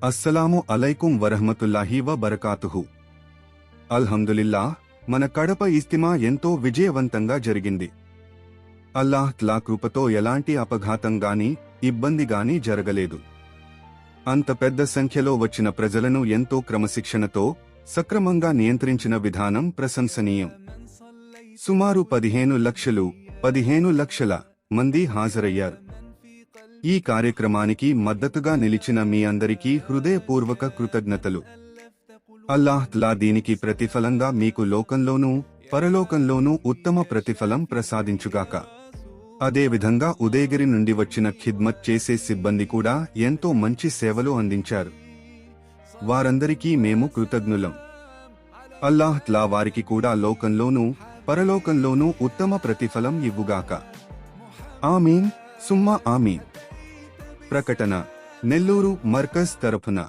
అస్సలాము అలైకుం వరహ్మతుల్లాహి వ బరకాతుహు. అల్హమ్దులిల్లా, మన కడప ఇస్తిమా ఎంతో విజయవంతంగా జరిగింది. అల్లాహ్ త్లా కృపతో ఎలాంటి అపఘాతం గానీ ఇబ్బంది గానీ జరగలేదు. అంత పెద్ద సంఖ్యలో వచ్చిన ప్రజలను ఎంతో క్రమశిక్షణతో సక్రమంగా నియంత్రించిన విధానం ప్రశంసనీయం. సుమారు 15 లక్షల మంది హాజరయ్యారు. ఈ కార్యక్రమానికి మద్దతుగా నిలిచిన మీ అందరికీ హృదయపూర్వక కృతజ్ఞతలు. అల్లాహ్ త్లా దీనికి ప్రతిఫలంగా మీకు లోకంలోనూ పరలోకంలోనూ ఉత్తమ ప్రతిఫలం ప్రసాదించుగాక. అదేవిధంగా ఉదయగిరి నుండి వచ్చిన ఖిద్మత్ చేసే సిబ్బంది కూడా ఎంతో మంచి సేవలు అందించారు. వారందరికీ మేము కృతజ్ఞులం. అల్లాహ్ త్లా వారికి కూడా లోకంలోనూ పరలోకంలోనూ ఉత్తమ ప్రతిఫలం ఇవ్వుగాక. ఆమీన్ సుమ్మా ఆమీన్. ప్రకటన నెల్లూరు మర్కజ్ తరఫున